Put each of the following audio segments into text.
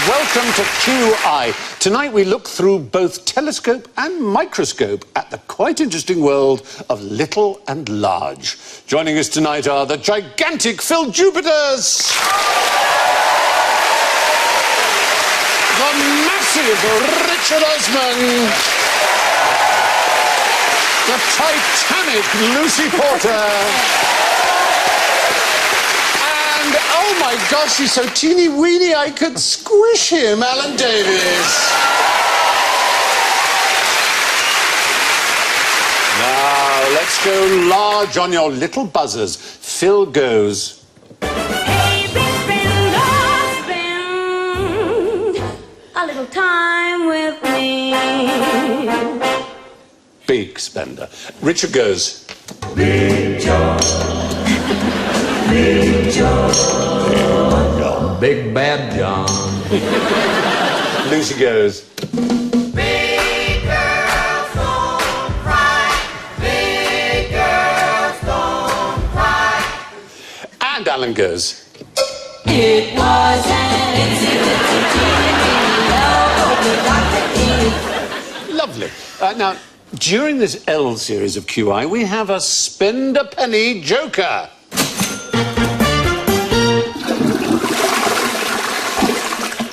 welcome to КьюАй. Tonight we look through both telescope and microscope at the quite interesting world of little and large. Joining us tonight are the gigantic Phill Jupitus, the massive Richard Osman, the titanic Lucy Porter, and, oh my gosh, he's so teeny-weeny I could squish him, Alan Davies. Now, let's go large on your little buzzers. Phill goes. Hey, spend a little time with me. Big spender. Richard goes. Big John. Big John. Big Bad John. Lucy goes. Big girls don't cry. Big girls don't cry. And Alan goes. It was an incident. Lovely. Now, during this L series of КьюАй, we have a spend a penny joker.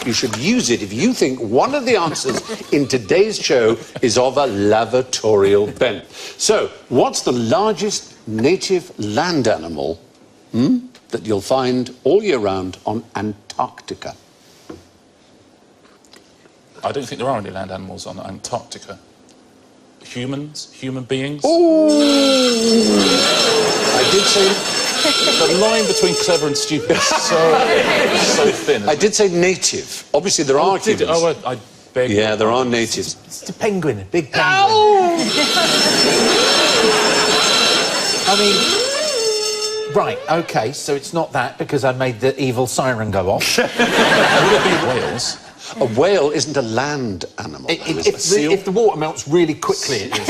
You should use it if you think one of the answers in today's show is of a lavatorial bent. So, what's the largest native land animal that you'll find all year round on Antarctica? I don't think there are any land animals on Antarctica. Humans? Human beings? Ooh! I did say... The line between clever and stupid is so thin. I did say native. Obviously, there are humans. I beg. Yeah, there are natives. It's a penguin, a big penguin. Ow! I mean, right, OK, so it's not that because I made the evil siren go off. Would it be whales? A whale isn't a land animal. If the water melts really quickly, it is.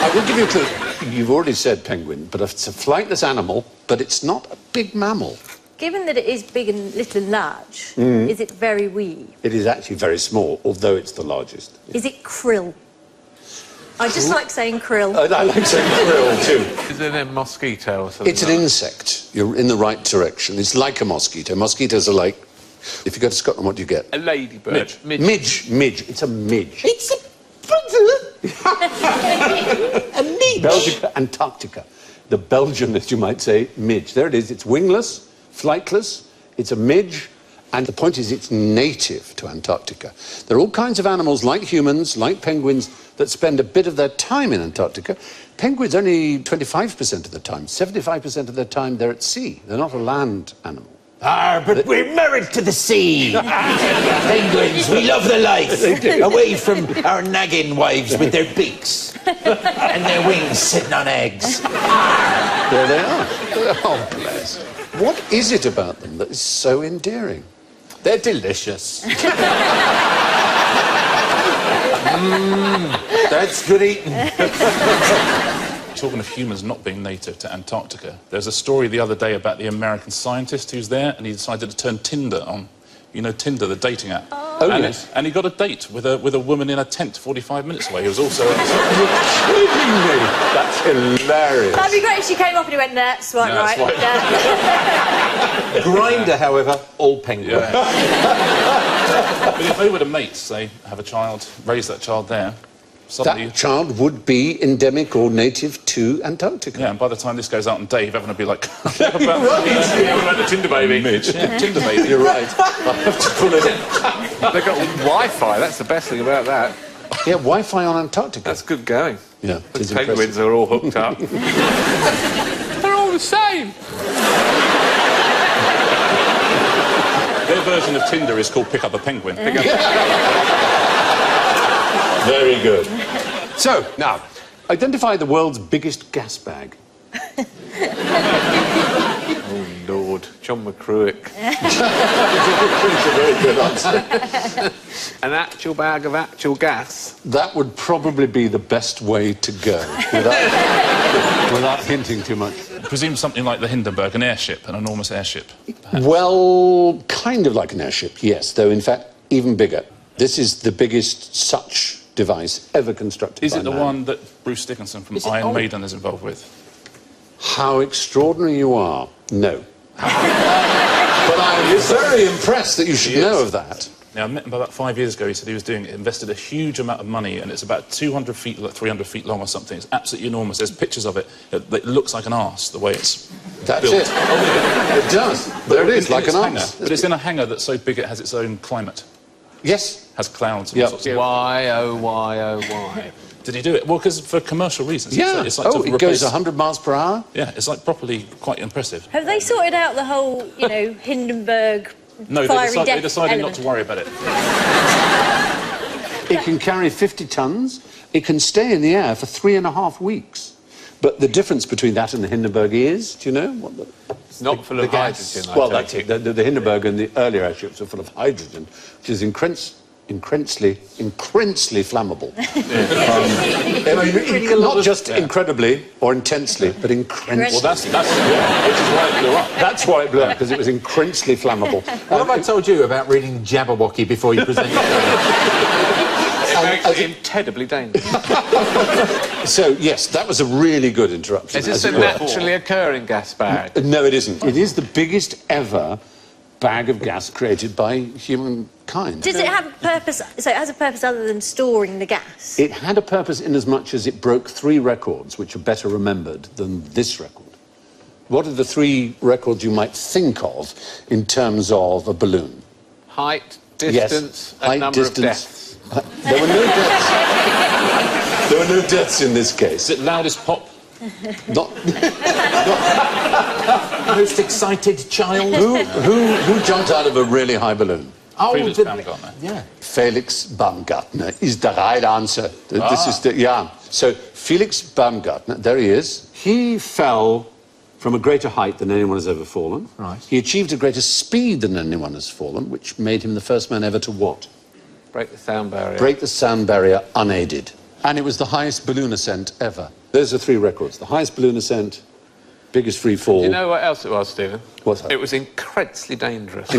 I will give you a clue. You've already said penguin, but it's a flightless animal, but it's not a big mammal. Given that it is big and little and large, is it very wee? It is actually very small, although it's the largest. Is it krill? I just like saying krill. I like saying krill, too. Is it a mosquito or something? It's an insect. You're in the right direction. It's like a mosquito. Mosquitoes are like... If you go to Scotland, what do you get? A ladybird. Midge. It's a midge. It's a... a midge. Belgica, Antarctica. The Belgian, as you might say, midge. There it is. It's wingless, flightless. It's a midge. And the point is, it's native to Antarctica. There are all kinds of animals, like humans, like penguins, that spend a bit of their time in Antarctica. Penguins only 25% of the time. 75% of their time, they're at sea. They're not a land animal. Ah, but we're married to the sea. Penguins, we love the life. Away from our nagging wives with their beaks and their wings sitting on eggs. There they are. Oh, bless. What is it about them that is so endearing? They're delicious. That's good eating. Talking of humans not being native to Antarctica, there's a story the other day about the American scientist who's there and he decided to turn Tinder on. You know Tinder, the dating app. Oh, yes. And he got a date with a woman in a tent 45 minutes away. He was also... You're kidding me! That's hilarious. That'd be great if she came up and he went, that's right, Yeah, right. that's Grinder, however, all penguin. Yeah. But if they were the mates, they have a child, raise that child there, suddenly... That child would be endemic or native to Antarctica. Yeah, and by the time this goes out on Dave, everyone will be like, what about the Tinder baby? Midge. Yeah, Tinder baby. You're right. I have to pull it in. They've got Wi-Fi, that's the best thing about that. Yeah, Wi-Fi on Antarctica. That's good going. Yeah, it The is penguins impressive. are all hooked up. They're all the same. Their version of Tinder is called Pick Up a Penguin. Very good. So, now, identify the world's biggest gas bag. Oh, Lord. John McCruick. It's a very good answer. An actual bag of actual gas. That would probably be the best way to go, without hinting too much. I presume something like the Hindenburg, an airship, an enormous airship. Perhaps. Well, kind of like an airship, yes, though in fact even bigger. This is the biggest such device ever constructed. Is by it the man. one that Bruce Dickinson from Iron Maiden is involved with? How extraordinary you are. No. But I'm very impressed that you should know of that. Now, I met him about 5 years ago. He said he was invested a huge amount of money, and it's about 200 feet, 300 feet long or something. It's absolutely enormous. There's pictures of it. It looks like an arse, the way it's That's built. it. It does. There it is, like an hangar. arse. But it's in a hangar that's so big it has its own climate. Yes. Has clouds and Yep. all sorts of... Why, oh, why, oh, why? Did he do it? Well, because for commercial reasons. Yeah. It's like to it replace... goes 100 miles per hour? Yeah, it's like properly quite impressive. Have they sorted out the whole, you know, Hindenburg No, fiery they death decided element? not to worry about it. It can carry 50 tons. It can stay in the air for 3.5 weeks. But the difference between that and the Hindenburg is, do you know? What It's not full of hydrogen, I Well, take that's it. The Hindenburg and the earlier airships are full of hydrogen, which is incredibly flammable. Not just incredibly or intensely, but incredibly. Well, that's which is why it blew up. That's why it blew up, because it was incredibly flammable. What have I told you about reading Jabberwocky before you present It's incredibly dangerous. So, yes, that was a really good interruption. Is this as a it were. naturally occurring gas bag? No, it isn't. It is the biggest ever bag of gas created by humankind. Does it have a purpose? So it has a purpose other than storing the gas? It had a purpose in as much as it broke 3 records, which are better remembered than this record. What are the 3 records you might think of in terms of a balloon? Height, distance, Height, and number distance. of deaths. There were no deaths. There were no deaths in this case. Is it loudest pop? Not most excited child? who jumped out of a really high balloon? Oh, Felix Baumgartner. Yeah. Felix Baumgartner is the right answer. This is the, yeah. So Felix Baumgartner, there he is. He fell from a greater height than anyone has ever fallen. Right. He achieved a greater speed than anyone has fallen, which made him the first man ever to what? Break the sound barrier. Break the sound barrier unaided. And it was the highest balloon ascent ever. Those are 3 records. The highest balloon ascent, biggest free fall. Do you know what else it was, Stephen? What's that? It was incredibly dangerous.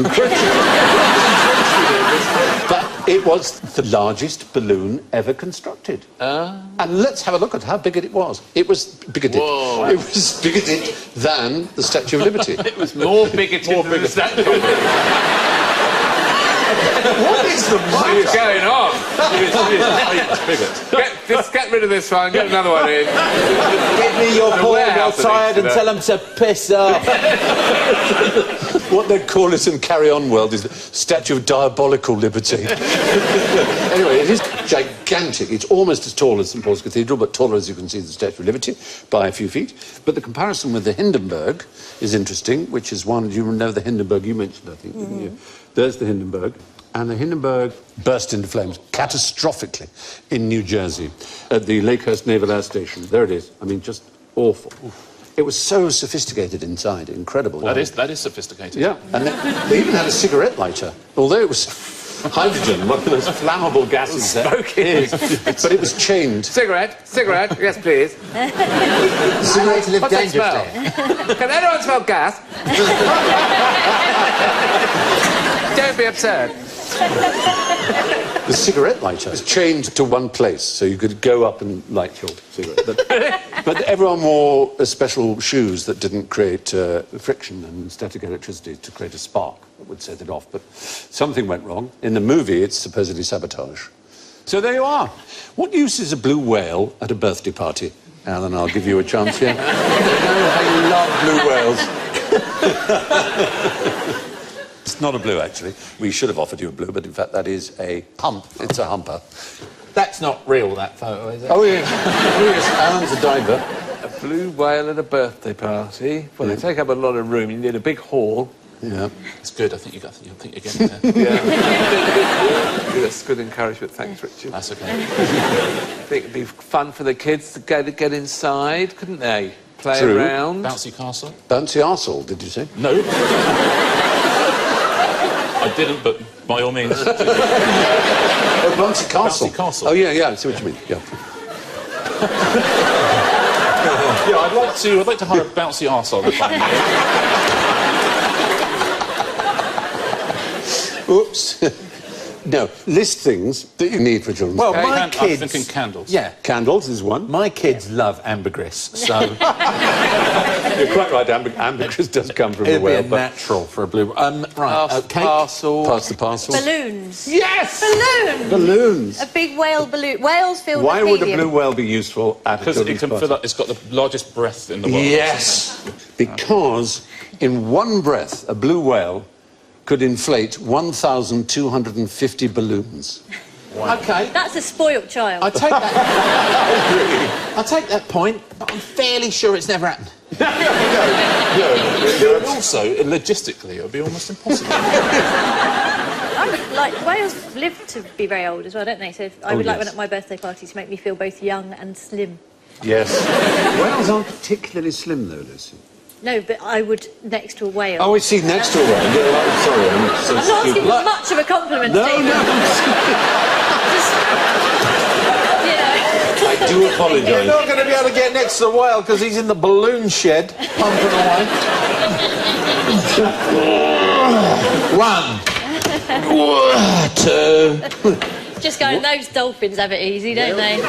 But it was the largest balloon ever constructed. And let's have a look at how big it was. It was bigoted. Whoa. It was bigoted than the Statue of Liberty. It was more bigoted than the Statue of Liberty. What is the What is going on? Just get rid of this one, get another one in. Give me your The paw, you're warehouse of tired, these and tell them to piss off. What they call it in Carry On World is the Statue of Diabolical Liberty. Anyway, it is gigantic. It's almost as tall as St Paul's Cathedral, but taller, as you can see, than the Statue of Liberty by a few feet. But the comparison with the Hindenburg is interesting, which is one, you know the Hindenburg you mentioned, I think, didn't you? There's the Hindenburg. And the Hindenburg burst into flames catastrophically in New Jersey at the Lakehurst Naval Air Station. There it is. I mean, just awful. It was so sophisticated inside, incredible. That is sophisticated. Yeah, and they even had a cigarette lighter, although it was hydrogen, one of those flammable gases there. Smoking. But it was chained. Cigarette, yes please. I like to live What's that smell? dangerously. Can anyone smell gas? Don't be absurd. The cigarette lighter was chained to one place, so you could go up and light your cigarette. But everyone wore special shoes that didn't create friction and static electricity to create a spark that would set it off. But something went wrong. In the movie, it's supposedly sabotage. So there you are. What use is a blue whale at a birthday party? Alan, I'll give you a chance here. I love blue whales. It's not a blue, actually. We should have offered you a blue, but in fact, that is a hump. It's a humper. That's not real, that photo, is it? Oh, yes. Oh, yes. Alan's a diver. A blue whale at a birthday party. Well, they take up a lot of room. You need a big hall. Yeah. It's good. I think you're getting there. Yeah. That's good encouragement. Thanks, Richard. That's okay. I think it'd be fun for the kids to get inside, couldn't they? Play True. around. Bouncy castle. Bouncy arsehole, did you say? No. I didn't, but by all means. Oh, bouncy castle. Bouncy castle. Oh, yeah, I see what you mean, yeah. Yeah, I'd like to hire a bouncy arsehole if I may. Oops. No, list things that you need for children. Well, my I'm kids... thinking candles. Yeah. Candles is one. My kids love ambergris, so... You're quite right, ambergris does come from the It'd be whale. a natural for a blue... right, cake. Parcel. Pass the parcel. Balloons. Yes! Balloons! Balloons. A big whale balloon. Whales filled Why with would a helium. blue whale be useful at a Because it children's can party? fill up, it's got the largest breath in the world. Yes, because in one breath, a blue whale could inflate 1,250 balloons. OK. That's a spoilt child. I take that... I take that point, but I'm fairly sure it's never happened. And also, logistically, it would be almost impossible. Like, whales live to be very old as well, don't they? So I would like yes. one at my birthday party to make me feel both young and slim. Yes. Whales aren't particularly slim, though, Lucy. No, but I would next to a whale. Oh, I see, next to a whale. No, I'm sorry, I'm so I'm not asking stupid. for much of a compliment, No, Stephen. no, Just, you know. I do You're apologise. not going to be able to get next to the whale because he's in the balloon shed, pumping away. 1, 2... Just going, those dolphins have it easy, don't they?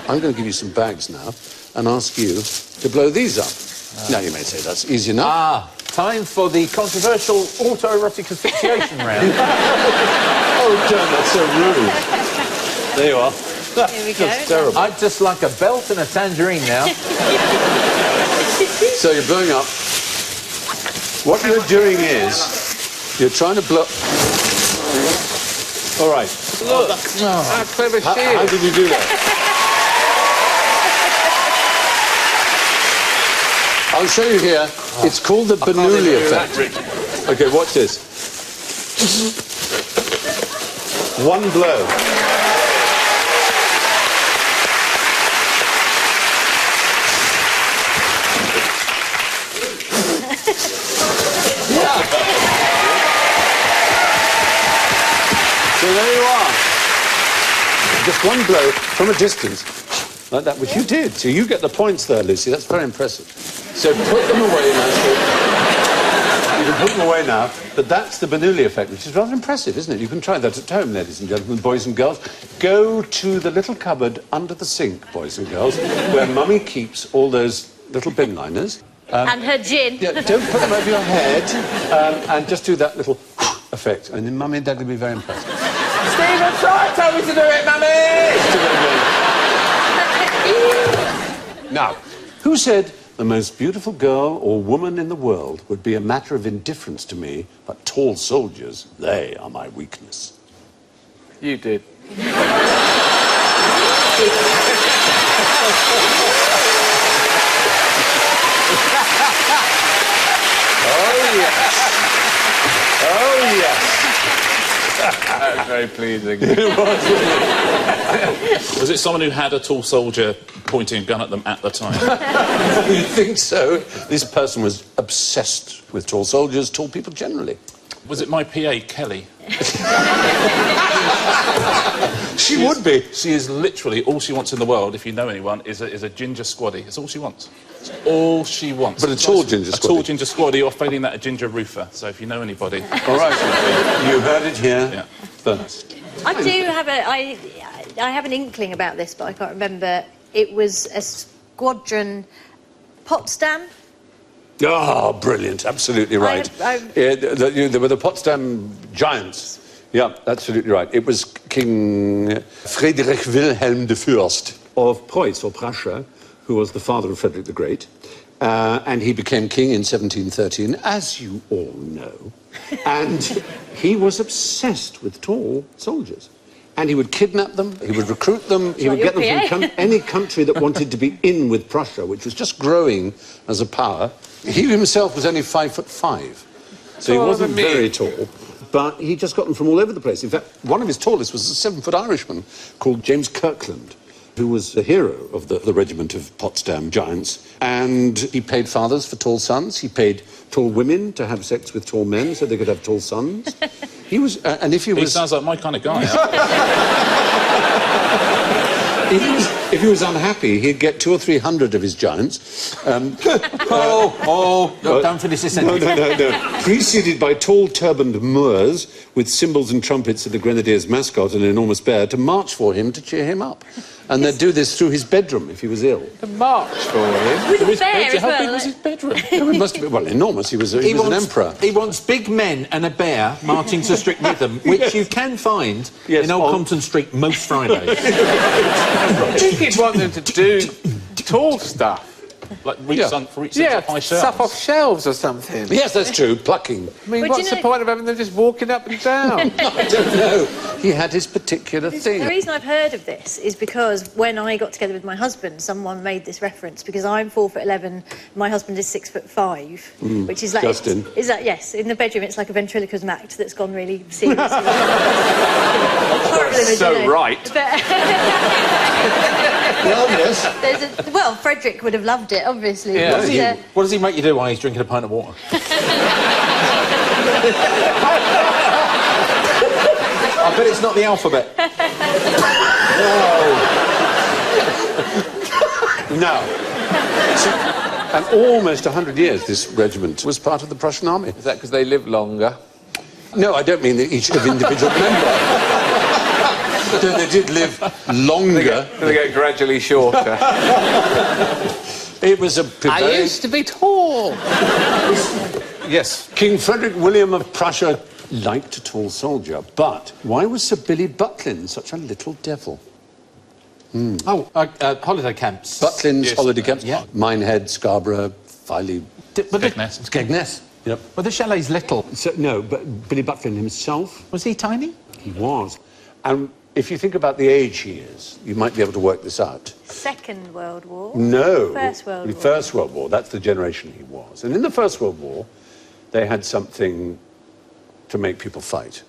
I'm going to give you some bags now and ask you to blow these up. Now, you may say that's easy enough. Ah, time for the controversial autoerotic asphyxiation round. Oh, John, that's so rude. There you are. Here we go. That's terrible. I'd just like a belt and a tangerine now. So you're blowing up. What you're doing is you're trying to blow... All right. Look, how clever she How is. did you do that? I'll show you here. It's called the Bernoulli effect. Okay, watch this. One blow. So there you are. Just one blow from a distance, like that, which you did. So you get the points there, Lucy. That's very impressive. So put them away now. You can put them away now. But that's the Bernoulli effect, which is rather impressive, isn't it? You can try that at home, ladies and gentlemen, boys and girls. Go to the little cupboard under the sink, boys and girls, where Mummy keeps all those little bin liners. And her gin. Yeah, don't put them over your head, and just do that little effect. And then Mummy and Dad will be very impressed. Stephen Fry told me to do it, Mummy! Now, who said the most beautiful girl or woman in the world would be a matter of indifference to me, but tall soldiers, they are my weakness? You did. Oh, yes. Oh, yes. That was very pleasing. Was it someone who had a tall soldier pointing a gun at them at the time? You think so? This person was obsessed with tall soldiers, tall people generally. Was it my PA, Kelly? She would be. She is literally, all she wants in the world, if you know anyone, is a ginger squaddy. It's all she wants. It's all she wants. But a tall ginger A squaddy. tall ginger squaddy, or failing that, a ginger roofer. So if you know anybody... All right. You heard it here Yeah. first. I do have I have an inkling about this, but I can't remember. It was a squadron Potsdam. Oh, brilliant. Absolutely right. Yeah, there were the Potsdam giants. Yeah, absolutely right. It was King Friedrich Wilhelm the Fürst of Preuss, or Prussia, who was the father of Frederick the Great. And he became king in 1713, as you all know. And he was obsessed with tall soldiers. And he would kidnap them, he would recruit them, he would like get your them from any country that wanted to be in with Prussia, which was just growing as a power. He himself was only 5'5", so he wasn't very tall. But he just got them from all over the place. In fact, one of his tallest was a 7-foot Irishman called James Kirkland, who was the hero of the regiment of Potsdam Giants. And he paid fathers for tall sons. He paid tall women to have sex with tall men so they could have tall sons. He was... and if he was... He sounds like my kind of guy. If he was unhappy, he'd get 200 or 300 of his giants. Don't finish this sentence. No. Preceded by tall turbaned Moors with cymbals and trumpets of the Grenadiers' mascot, an enormous bear, to march for him to cheer him up. And they'd do this through his bedroom if he was ill. To march for him? With a bear as How well. big was his bedroom? It must have been, well, enormous. He was an emperor. He wants big men and a bear marching to strict rhythm, which you can find in Old Compton Street most Fridays. I think he'd want them to do tall stuff. Like reach some high shelves. Stuff off shelves or something. Yes, that's true, plucking. I mean, what's the point of having them just walking up and down? I don't know. He had his particular thing. The reason I've heard of this is because when I got together with my husband, someone made this reference because I'm 4'11", my husband is 6'5", which is like... Justin. Is that, yes, in the bedroom it's like a ventriloquism act that's gone really serious. Horrible image, So you know. right. Well, yes. Well, Frederick would have loved it, obviously. Yeah. What does he make you do while he's drinking a pint of water? I bet it's not the alphabet. No. And almost 100 years this regiment was part of the Prussian army. Is that because they live longer? No, I don't mean that each individual member. Though they did live longer. They get gradually shorter. It was a... I used to be tall. Yes. King Frederick William of Prussia liked a tall soldier, but why was Sir Billy Butlin such a little devil? Holiday camps. Butlin's holiday camps? Yeah. Minehead, Scarborough, Filey... Skegness. Yep. Were the chalets little? So, no, but Billy Butlin himself... Was he tiny? He was. And if you think about the age he is, you might be able to work this out. Second World War? No. First World War. First World War. That's the generation he was. And in the First World War, they had something to make people fight,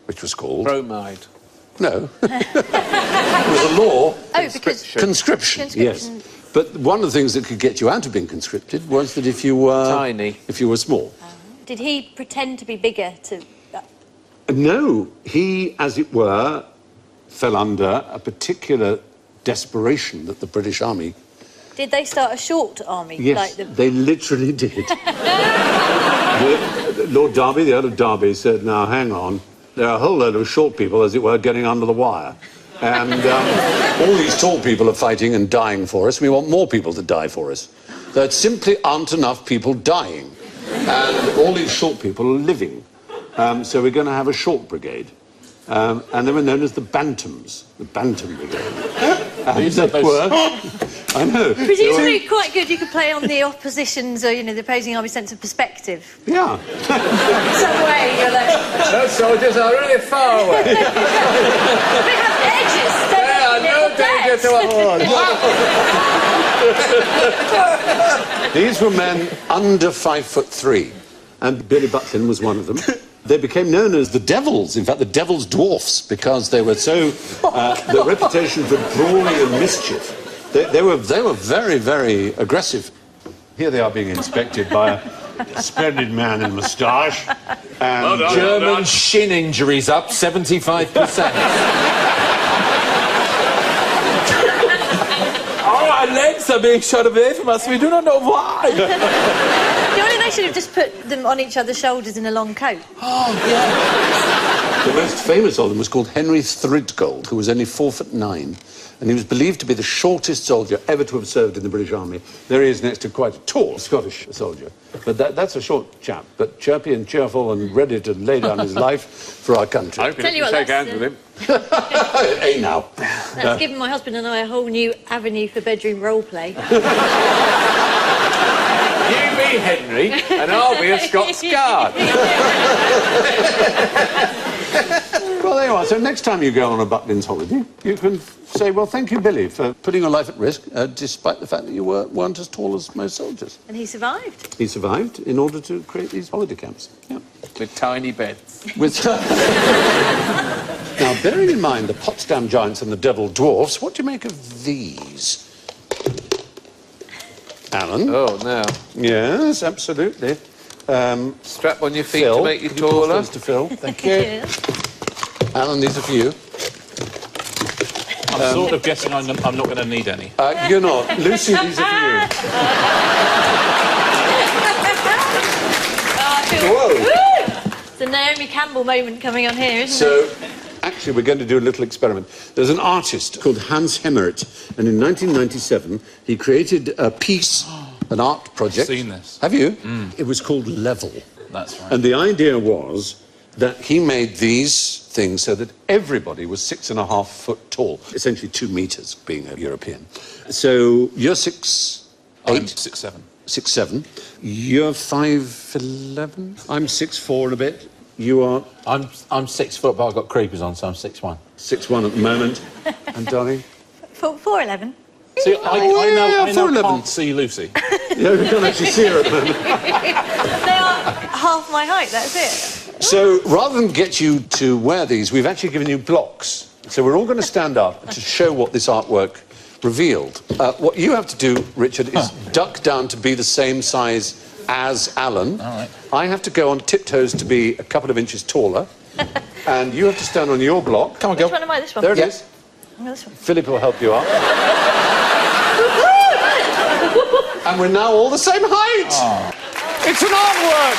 which was called... Bromide. No. It was a law. Oh, because... Conscription, yes. But one of the things that could get you out of being conscripted was that if you were... Tiny. If you were small. Did he pretend to be bigger to... No, he, as it were, fell under a particular desperation that the British Army... Did they start a short army? Yes, like they literally did. Lord Derby, the Earl of Derby, said, now, hang on, there are a whole load of short people, as it were, getting under the wire. And all these tall people are fighting and dying for us. We want more people to die for us. There simply aren't enough people dying. And all these short people are living. So we're going to have a short brigade. And they were known as the Bantams, the Bantam Brigade. These are those... I know. Presumably quite good. You could play on the opposition's, or, you know, the opposing army's sense of perspective. Yeah. Some way, you're like... Those soldiers are really far away. They have edges. They are no danger to us. These were men under 5'3", and Billy Butlin was one of them. They became known as the Devils, in fact, the Devil's Dwarfs, because they were so... their reputation for brawling and mischief. They were very, very aggressive. Here they are being inspected by a splendid man in moustache. And German shin injuries up 75%. Our legs are being shot away from us. We do not know why. You know, they should have just put them on each other's shoulders in a long coat. Oh, yeah. the most famous of them was called Henry Thridgold, who was only 4'9", and he was believed to be the shortest soldier ever to have served in the British Army. There he is next to quite a tall Scottish soldier. But that's a short chap, but chirpy and cheerful and ready to lay down his life for our country. I hope you can shake hands with him. Hey, now. That's given my husband and I a whole new avenue for bedroom role play. You be Henry, and I'll be a Scots Guard. Well, there you are. So next time you go on a Butlin's holiday, you can say, well, thank you, Billy, for putting your life at risk, despite the fact that you weren't as tall as most soldiers. And he survived. He survived in order to create these holiday camps. Yeah. With tiny beds. With... Now, Now, bearing in mind the Potsdam Giants and the Devil Dwarfs, what do you make of these? Alan? Oh, now. Yes, absolutely. Strap on your feet Phill, to make you could pass taller. those to Phill? Thank you. Alan, these are for you. I'm sort of guessing I'm not going to need any. You're not. Lucy, these are for you. Whoa! It's a Naomi Campbell moment coming on here, isn't So, actually, we're going to do a little experiment. There's an artist called Hans Hemmert, and in 1997, he created a piece, an art project. I've seen this. Have you? It was called Level. That's right. And the idea was that he made these things so that everybody was 6.5 foot tall, essentially 2 meters, being a European. So you're 6'8"? I'm 6'7". 6'7". You're 5'11". I'm 6'4" and a bit. You are? I'm 6 foot, but I've got creepers on, so I'm 6'1". 6'1" at the moment. And darling? 4'11". See, I now 4'11". can't see Lucy. Yeah, we can't actually see her at the moment. They are half my height, that's it. So, rather than get you to wear these, we've actually given you blocks. So we're all going to stand up to show what this artwork revealed. What you have to do, Richard, is duck down to be the same size as Alan. All right. I have to go on tiptoes to be a couple of inches taller. And you have to stand on your block. Come on, Which girl. one am I? This one? There it is. Oh, this one. Philip will help you up. And we're now all the same height. Oh. It's an artwork.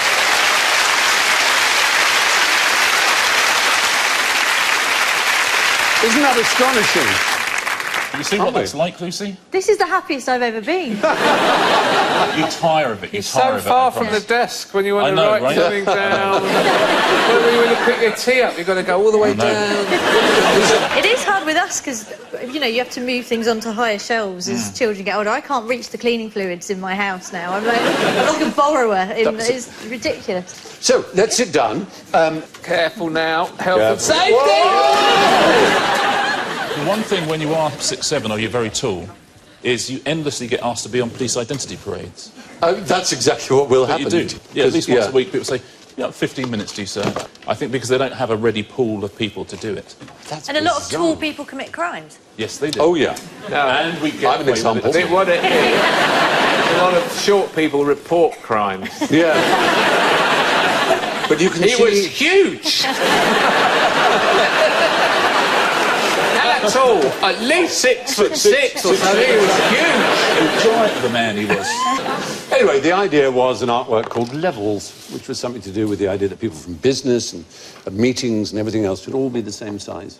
Isn't that astonishing? You see what that's like, Lucy? This is the happiest I've ever been. You tire of it. You're so far from the desk when you want to write right? something down. When you want to put your tea up, you've got to go all the way down. It is hard with us because, you know, you have to move things onto higher shelves as children get older. I can't reach the cleaning fluids in my house now. I'm like a borrower. It's ridiculous. So, let's sit down. Careful now. Health and Careful. safety! The one thing when you are 6'7" or you're very tall is you endlessly get asked to be on police identity parades. That's exactly what will happen. You do. Yeah, at least once a week people say, yeah, 15 minutes, do you, sir? I think because they don't have a ready pool of people to do it. That's And a lot of bizarre. tall people commit crimes. Yes, they do. Oh, yeah. And we get I have an away with example. I think what it is, a lot of short people report crimes. Yeah. But you can He see... was huge! At all, at least 6'6" or something. He was huge. A giant of a man he was. Anyway, the idea was an artwork called Levels, which was something to do with the idea that people from business and meetings and everything else should all be the same size.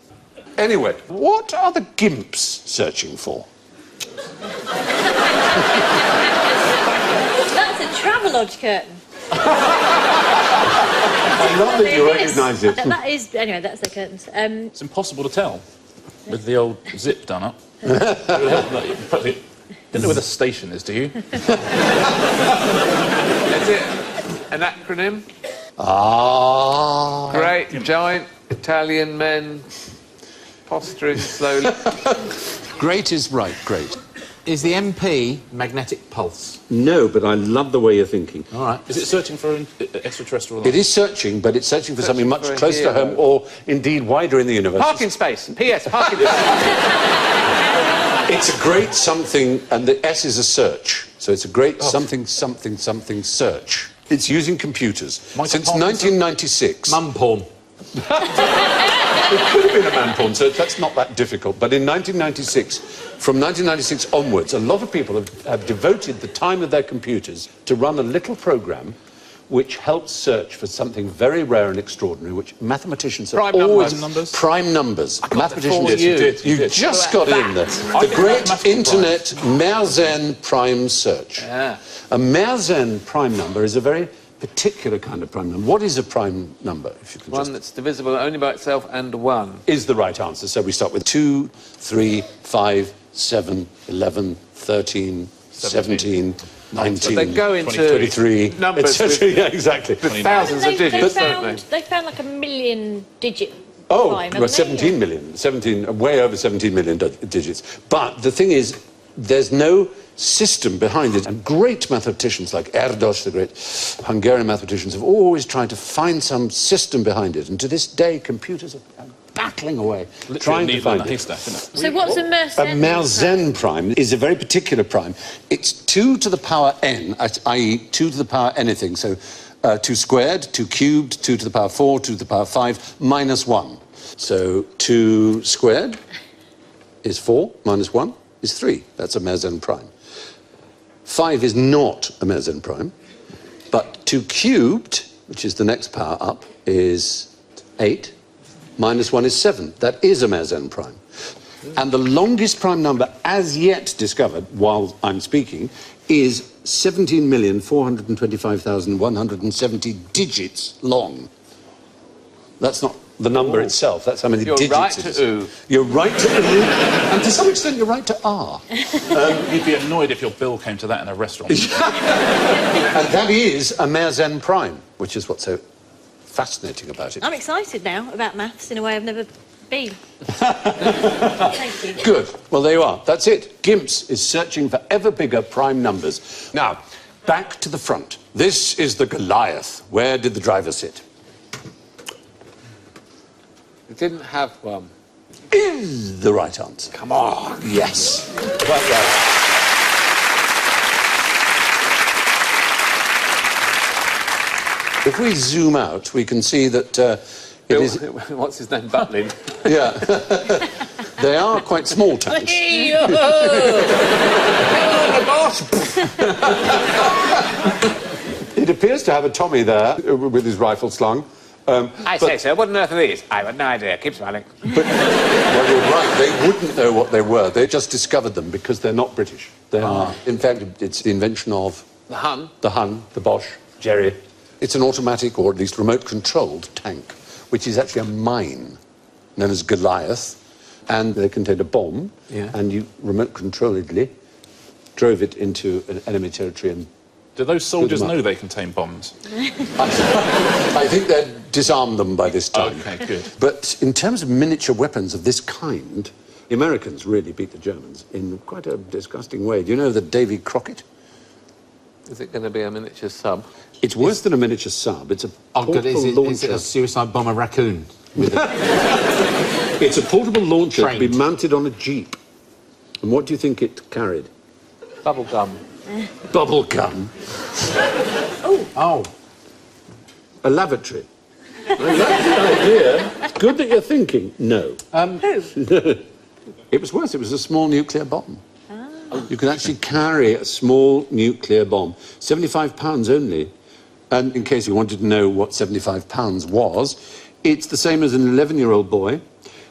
Anyway, what are the gimps searching for? That's a Travelodge curtain. I love that you recognise it. That is... Anyway, that's the curtains. It's impossible to tell with the old zip done up. You don't know where the station is, do you? Is it an acronym? Ah. Great, giant, Italian men, posturing slowly. Great is right, great. Is the MP magnetic pulse? No, but I love the way you're thinking. All right. Is it searching for an extraterrestrial life? It is searching, but it's searching for something much for a closer to hero. home, or indeed wider in the universe. Parking space. P.S. Parking space. It's a great something, and the S is a search. So it's a great something, something, something search. It's using computers. Michael Since Parkinson? 1996. Mum porn. It could have been a man porn search, that's not that difficult. But in 1996, from 1996 onwards, a lot of people have devoted the time of their computers to run a little program which helps search for something very rare and extraordinary, which mathematicians are Prime always... numbers. Prime numbers. Mathematicians... before you. You just got it in there. The great internet Mersenne prime search. Yeah. A Mersenne prime number is a very particular kind of prime number. What is a prime number, if you could One just... that's divisible only by itself and 1. Is the right answer. So we start with 2, 3, 5, 7, 11, 13, 17, 19, They go into 23, numbers etc. with Yeah, exactly. thousands of digits, don't They found like a million digit Oh, prime, well, haven't they? 17 million. 17, way over 17 million digits. But the thing is, there's no system behind it. And great mathematicians like Erdos, the great Hungarian mathematicians, have always tried to find some system behind it. And to this day, computers are battling away, Literally trying to find a it. haystack, isn't it? So what's a Mersenne? A Mersenne prime is a very particular prime. It's 2 to the power n, i.e. 2 to the power anything. So 2 squared, 2 cubed, 2 to the power 4, 2 to the power 5, minus 1. So 2 squared is 4, minus 1 is 3. That's a Mersenne prime. 5 is not a Mersenne prime, but 2 cubed, which is the next power up, is 8, minus 1 is 7. That is a Mersenne prime. And the longest prime number as yet discovered, while I'm speaking, is 17,425,170 digits long. That's not the number itself, that's how many digits right it is. to oo. You're right to oo, and to some extent you're right to ah. You'd be annoyed if your bill came to that in a restaurant. And that is a Mersenne prime, which is what's so fascinating about it. I'm excited now about maths in a way I've never been. Thank you. Good. Well, there you are. That's it. Gimps is searching for ever bigger prime numbers. Now, back to the front. This is the Goliath. Where did the driver sit? It didn't have one. Is the right answer. Come on. Yes. Quite right. If we zoom out, we can see that it Bill, is... what's his name? Butlin. Yeah. They are quite small tanks. It appears to have a Tommy there with his rifle slung. I say, sir, what on earth are these? I've got no idea. Keep smiling. But, well, you're right. They wouldn't know what they were. They just discovered them because they're not British. They are. In fact, it's the invention of... The Hun? The Hun, the Bosch, Jerry. It's an automatic, or at least remote-controlled tank, which is actually a mine known as Goliath, and they contained a bomb, and you remote-controlledly drove it into an enemy territory and... Do those soldiers know they contain bombs? I think they'd disarmed them by this time. OK, good. But in terms of miniature weapons of this kind, the Americans really beat the Germans in quite a disgusting way. Do you know the Davy Crockett? Is it going to be a miniature sub? It's worse than a miniature sub. It's a portable launcher. Is it a suicide bomber raccoon? With It's a portable launcher to be Trained. mounted on a jeep. And what do you think it carried? Bubble gum. Bubble gum. Oh. A lavatory. I like the idea. It's good that you're thinking. No. Who? It was worse. It was a small nuclear bomb. You could actually carry a small nuclear bomb. 75 pounds only. And in case you wanted to know what 75 pounds was, it's the same as an 11-year-old boy,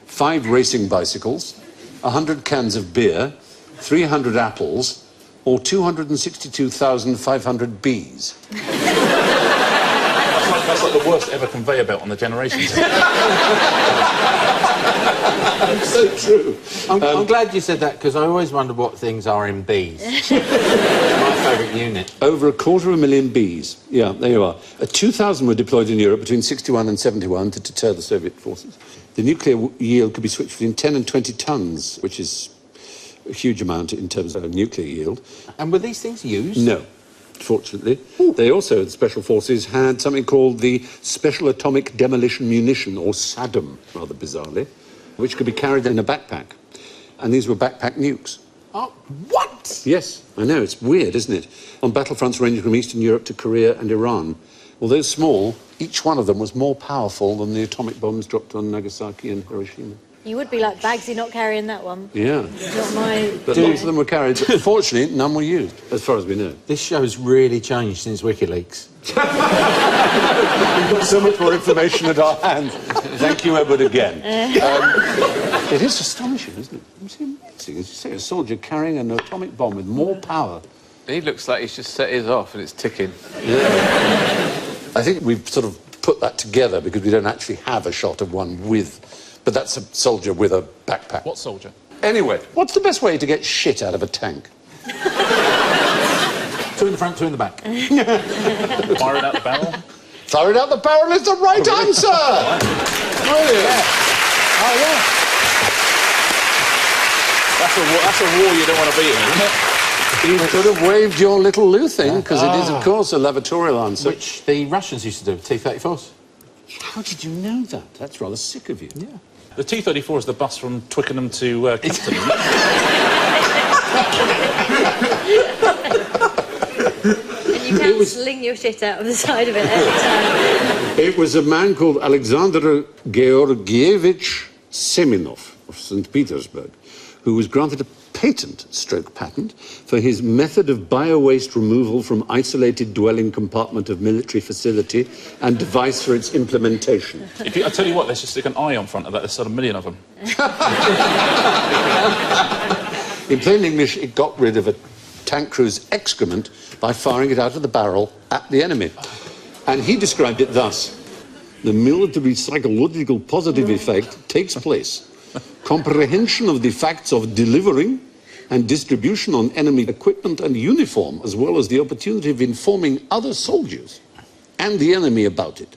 5 racing bicycles, 100 cans of beer, 300 apples, or 262,500 bees. That's like the worst ever conveyor belt on the Generations. So true. I'm glad you said that, because I always wonder what things are in bees. It's my favourite unit. Over 250,000 bees. Yeah, there you are. 2,000 were deployed in Europe between 61 and 71 to deter the Soviet forces. The nuclear yield could be switched between 10 and 20 tons, which is a huge amount in terms of nuclear yield. And were these things used? No, fortunately. They also, the Special Forces, had something called the Special Atomic Demolition Munition, or SADM, rather bizarrely, which could be carried in a backpack. And these were backpack nukes. Oh, what? Yes, I know, it's weird, isn't it? On battlefronts ranging from Eastern Europe to Korea and Iran. Although small, each one of them was more powerful than the atomic bombs dropped on Nagasaki and Hiroshima. You would be like Bagsy not carrying that one. Yeah. Not my... But lots of them were carried, but fortunately, none were used, as far as we know. This show's really changed since WikiLeaks. We've got so much more information at our hands. Thank you, Edward, again. It is astonishing, isn't it? It's amazing. As you say, a soldier carrying an atomic bomb with more power. He looks like he's just set his off and it's ticking. Yeah. I think we've sort of put that together because we don't actually have a shot of one with... But that's a soldier with a backpack. What soldier? Anyway, what's the best way to get shit out of a tank? 2 in the front, 2 in the back. Fire it out the barrel? Fire it out the barrel is the right answer! Brilliant. Oh, yeah. That's a war you don't want to be in, isn't it? You could have waved your little Lou thing, because it is, of course, a lavatorial answer. Which the Russians used to do with T-34s. How did you know that? That's rather sick of you. Yeah. The T-34 is the bus from Twickenham to Kingston. And you can sling your shit out of the side of it every time. It was a man called Alexander Georgievich Semenov of St. Petersburg, who was granted a patent for his method of bio-waste removal from isolated dwelling compartment of military facility and device for its implementation. I tell you what, let's just stick an eye on front of that. There's sort of a million of them. In plain English, it got rid of a tank crew's excrement by firing it out of the barrel at the enemy. And he described it thus: the military psychological positive effect takes place. Comprehension of the facts of delivering and distribution on enemy equipment and uniform, as well as the opportunity of informing other soldiers and the enemy about it.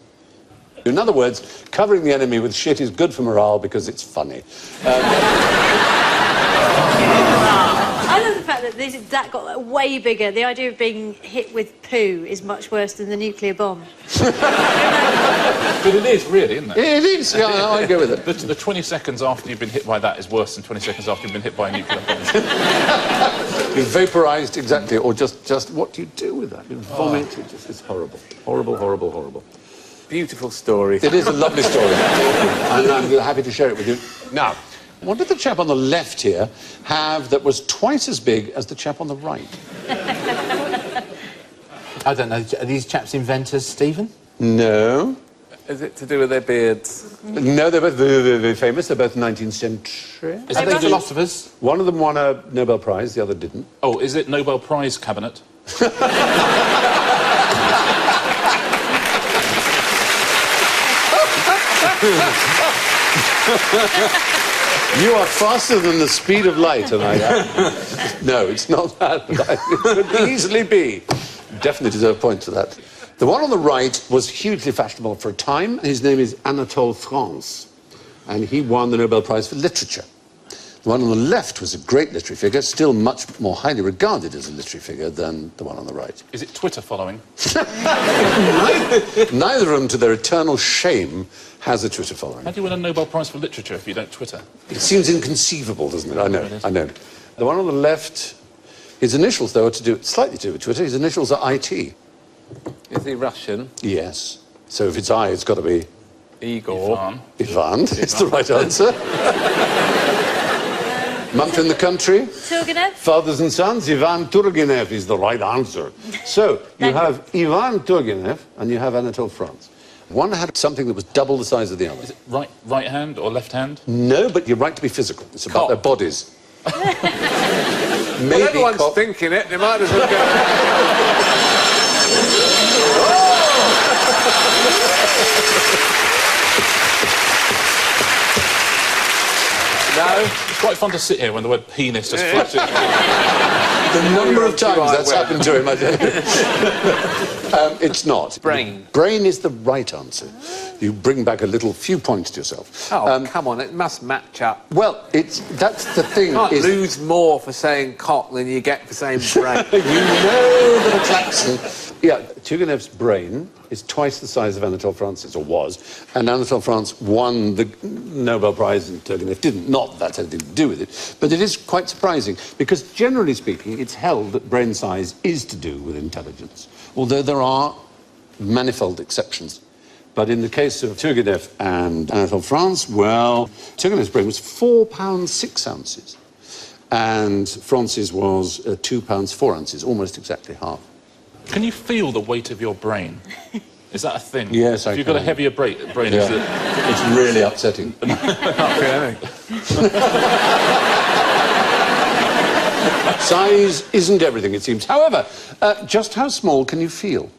In other words, covering the enemy with shit is good for morale because it's funny. I love the fact that that got way bigger. The idea of being hit with poo is much worse than the nuclear bomb. But it is, really, isn't it? It is, yeah, I go with it. The 20 seconds after you've been hit by that is worse than 20 seconds after you've been hit by a nuclear bomb. You're vaporised, exactly, or just what do you do with that? You vomit, it's horrible. Horrible, horrible, horrible. Beautiful story. It is a lovely story. And I'm happy to share it with you. Now, what did the chap on the left here have that was twice as big as the chap on the right? I don't know. Are these chaps inventors, Stephen? No. Is it to do with their beards? No, they're both very, very famous. They're both 19th century. Are they philosophers? One of them won a Nobel Prize, the other didn't. Oh, is it Nobel Prize cabinet? You are faster than the speed of light, and I... No, it's not that, but it could easily be. Definitely deserve points for that. The one on the right was hugely fashionable for a time. His name is Anatole France, and he won the Nobel Prize for Literature. The one on the left was a great literary figure, still much more highly regarded as a literary figure than the one on the right. Is it Twitter following? Neither of them, to their eternal shame, has a Twitter following. How do you win a Nobel Prize for Literature if you don't Twitter? It seems inconceivable, doesn't it? I know, I know. The one on the left, his initials, though, are slightly to do with Twitter. His initials are IT. Is he Russian? Yes. So if it's I, it's got to be... Igor. Ivan. It's the right answer. Month in the country? Turgenev? Fathers and sons, Ivan Turgenev is the right answer. So, you have Ivan Turgenev and you have Anatole France. One had something that was double the size of the other. Is it right hand or left hand? No, but you're right to be physical. It's about their bodies. Well, everyone's thinking it. They might as well go... No, it's quite fun to sit here when the word penis just flashes. The number of times that's happened to him, I don't know. It's not. Brain. Brain is the right answer. You bring back a few points to yourself. Oh, come on, it must match up. Well, that's the thing. You can't lose more for saying cock than you get for saying brain. You know that a klaxon... Yeah, Turgenev's brain is twice the size of Anatole France's, or was, and Anatole France won the Nobel Prize and Turgenev didn't. Not that that's anything to do with it, but it is quite surprising, because generally speaking, it's held that brain size is to do with intelligence, although there are manifold exceptions. But in the case of Turgenev and Anatole France, well, Turgenev's brain was 4 pounds 6 ounces, and France's was 2 pounds 4 ounces, almost exactly half. Can you feel the weight of your brain? Is that a thing? Yes, I can. If you've got a heavier brain, Yeah. It's really upsetting. Size isn't everything, it seems. However, just how small can you feel?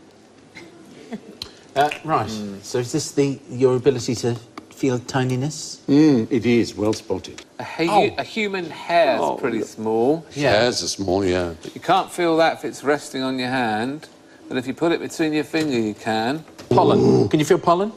Right. So is this your ability to feel tininess? It is, well spotted. A human hair's pretty small. Hairs are small, yeah. But you can't feel that if it's resting on your hand. But if you put it between your finger, you can. Pollen. Can you feel pollen?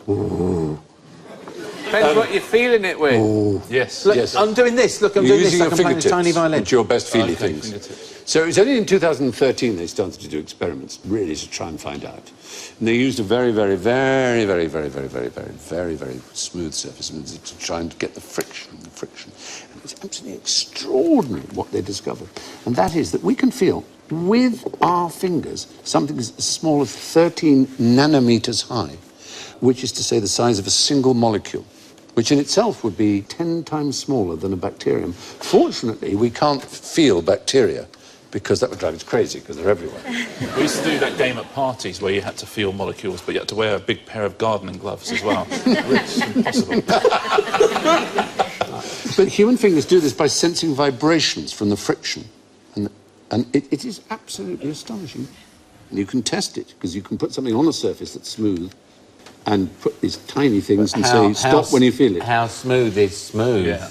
Depends what you're feeling it with. Yes. Look, Yes. I'm doing this. Look, I'm You're doing this. using Like your I'm playing a tiny fingertips, violin. which are your best feely Okay, things. fingertips. So it was only in 2013 they started to do experiments, really, to try and find out. And they used a very, very, very, very, very, very, very, very, very, very smooth surface to try and get the friction. And it's absolutely extraordinary what they discovered. And that is that we can feel, with our fingers, something as small as 13 nanometers high, which is to say the size of a single molecule, which in itself would be 10 times smaller than a bacterium. Fortunately, we can't feel bacteria, because that would drive us crazy, because they're everywhere. We used to do that game at parties where you had to feel molecules, but you had to wear a big pair of gardening gloves as well. It's impossible. But human fingers do this by sensing vibrations from the friction. And it is absolutely astonishing. And you can test it, because you can put something on a surface that's smooth and put these tiny things and say, stop when you feel it. How smooth is smooth? Yeah.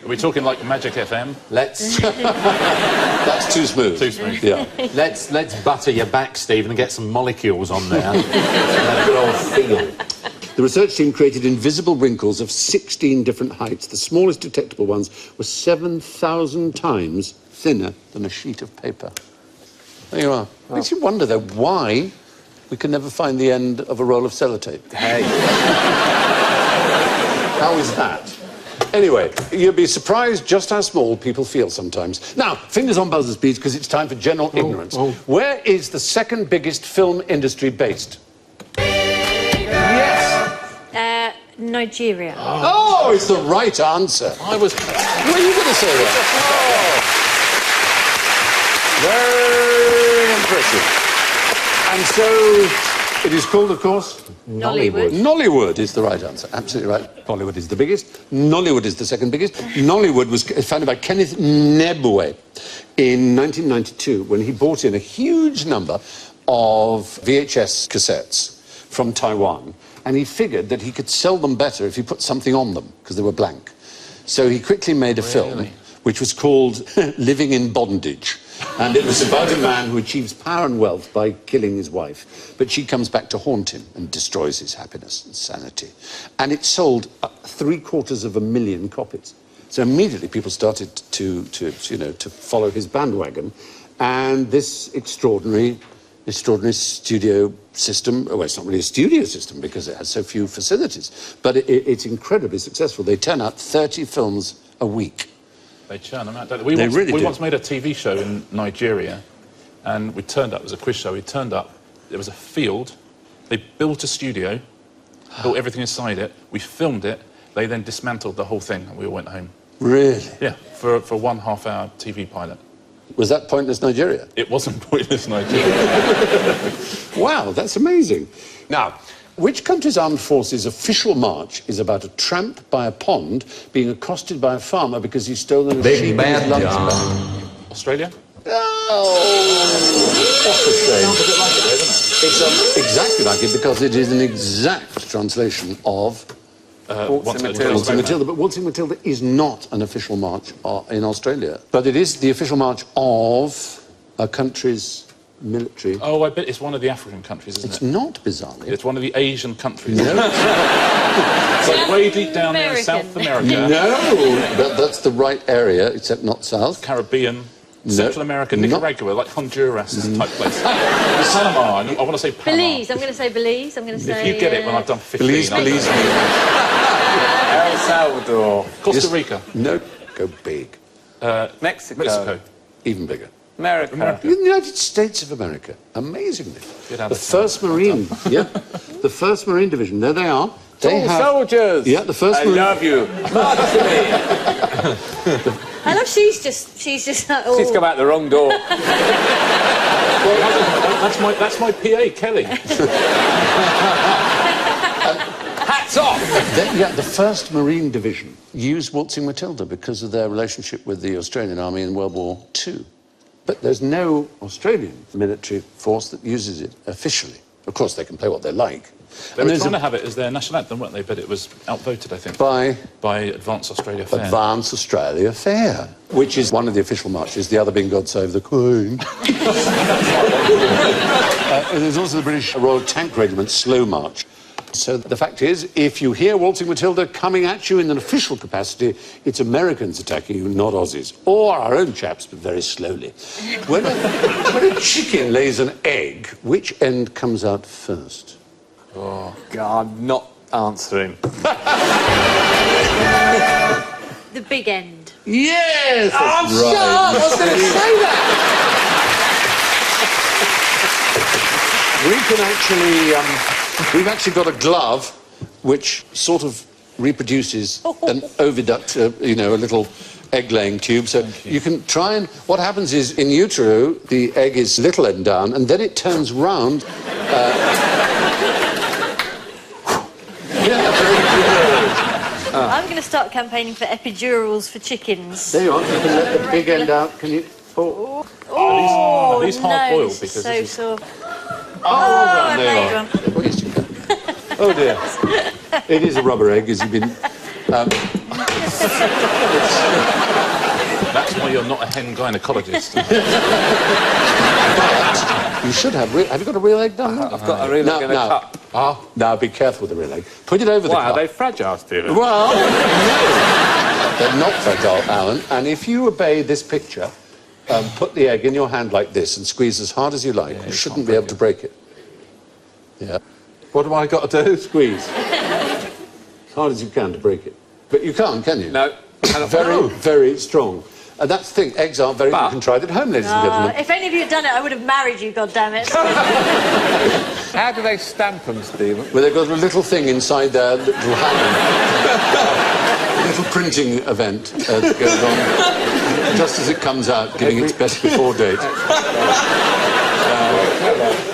Are we talking like Magic FM? Let's That's too smooth. Too smooth. Yeah. let's butter your back, Stephen, and get some molecules on there. And a good old feel. The research team created invisible wrinkles of 16 different heights. The smallest detectable ones were 7,000 times thinner than a sheet of paper. There you are. Makes you wonder, though, why we can never find the end of a roll of sellotape. Hey. How is that? Anyway, you'd be surprised just how small people feel sometimes. Now, fingers on buzzer speeds, because it's time for general ignorance. Where is the second biggest film industry based? Nigeria. Oh, it's the right answer. I was... What are you going to say there? Very impressive. And so, it is called, of course, Nollywood. Nollywood is the right answer. Absolutely right. Bollywood is the biggest. Nollywood is the second biggest. Nollywood was founded by Kenneth Nebwe in 1992 when he bought in a huge number of VHS cassettes from Taiwan, and he figured that he could sell them better if he put something on them, because they were blank. So he quickly made a film which was called Living in Bondage. And it was about a man who achieves power and wealth by killing his wife. But she comes back to haunt him and destroys his happiness and sanity. And it sold 750,000 copies. So immediately people started to follow his bandwagon. And this extraordinary studio system, well, it's not really a studio system because it has so few facilities, but it's incredibly successful. They turn out 30 films a week. They churn them out. We once made a TV show in Nigeria, and we turned up, it was a quiz show, we turned up, there was a field, they built a studio, built everything inside it, we filmed it, they then dismantled the whole thing, and we all went home. Really? Yeah, for 1.5 hour TV pilot. Was that Pointless Nigeria? It wasn't Pointless Nigeria. Wow, that's amazing. Now, which country's armed forces' official march is about a tramp by a pond being accosted by a farmer because he's stolen a sheep in his lunch bag? Australia? That's a shame. Sounds a bit like it, though, doesn't It's exactly like it because it is an exact translation of Waltzing Waltzing Matilda. But Waltzing Matilda is not an official march in Australia. But it is the official march of a country's military. Oh, I bet it's one of the African countries, isn't It's it? not, bizarrely. It's one of the Asian countries. No. It's like way deep down there in South America. No, that's the right area, except not south. Caribbean, Central America, Nicaragua, like Honduras type place. Panama, I want to say Panama. Belize. I'm going to say Belize. I'm going to say... If you get it when I've done 15... Belize. El Salvador. Costa Rica. No, go big. Mexico. Even bigger. America. The United States of America, amazingly. The first Marine, the first Marine Division, there they are. They have soldiers. Yeah, the first Marine. I love you. March to me. I love she's just like, oh. She's come out the wrong door. Well, that's my PA, Kelly. Hats off. The first Marine Division used Waltzing Matilda because of their relationship with the Australian Army in World War II. But there's no Australian military force that uses it officially. Of course, they can play what they like. They were trying to have it as their national anthem, weren't they? But it was outvoted, I think. By Advance Australia Fair. Advance Australia Fair, which is one of the official marches, the other being God Save the Queen. There's also the British Royal Tank Regiment Slow March. So the fact is, if you hear Waltzing Matilda coming at you in an official capacity, it's Americans attacking you, not Aussies. Or our own chaps, but very slowly. When a chicken lays an egg, which end comes out first? Oh, God, not answering. The big end. Yes! Oh, right. shut up! I was going to say that! We can actually, we've actually got a glove which sort of reproduces an oviduct, you know, a little egg-laying tube. So you can try and... What happens is, in utero, the egg is little end down, and then it turns round. Yeah, very good. I'm going to start campaigning for epidurals for chickens. There you are. You can let the big end out. Can you... Oh. Oh, Are these hard-boiled? this is Because so this is- sore. Oh, I there you made are. one. Oh, yes, you can. Oh, dear. It is a rubber egg, as you've been... That's why you're not a hen gynecologist. But you should have... Have you got a real egg done? I've got a real egg in a cup. Oh, now be careful with the real egg. Put it over the Why, cup. are they fragile, Stephen? Well, no. They're not fragile, Alan. And if you obey this picture, put the egg in your hand like this and squeeze as hard as you like. You shouldn't be able to break it. Yeah. What have I got to do? Squeeze. As hard as you can to break it. But you can't, can you? No. Very, very strong. And that's the thing, eggs aren't very... You can try it at home, ladies and gentlemen. If any of you had done it, I would have married you, goddammit. How do they stamp them, Stephen? Well, they've got a little thing inside their little hand. A little printing event that goes on just as it comes out, giving its best before date.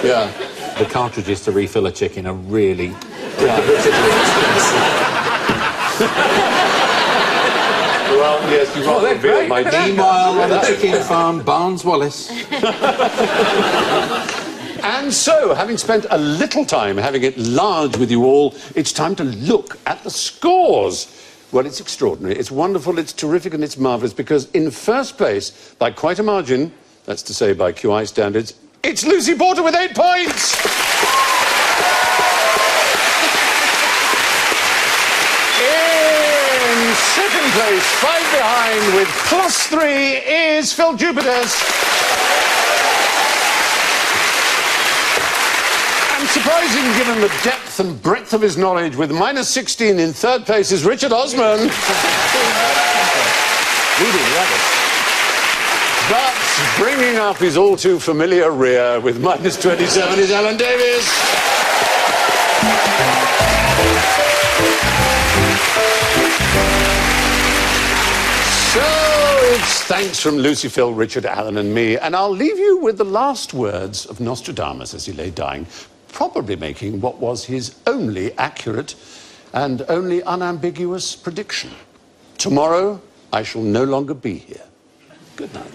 Yeah. The cartridges to refill a chicken are really... Well, yes, you've got to reveal my Meanwhile, on the chicken farm, Barnes-Wallis. And so, having spent a little time having it large with you all, it's time to look at the scores. Well, it's extraordinary, it's wonderful, it's terrific, and it's marvellous, because in first place, by quite a margin, that's to say by QI standards, it's Lucy Porter with 8 points! In second place, 5 behind, with +3, is Phill Jupitus. And surprising, given the depth and breadth of his knowledge, with -16 in third place is Richard Osman. But bringing up his all too familiar rear with -27 is Alan Davies. So it's thanks from Lucy, Phill, Richard, Alan and me, and I'll leave you with the last words of Nostradamus as he lay dying, probably making what was his only accurate and only unambiguous prediction. Tomorrow, I shall no longer be here. Good night.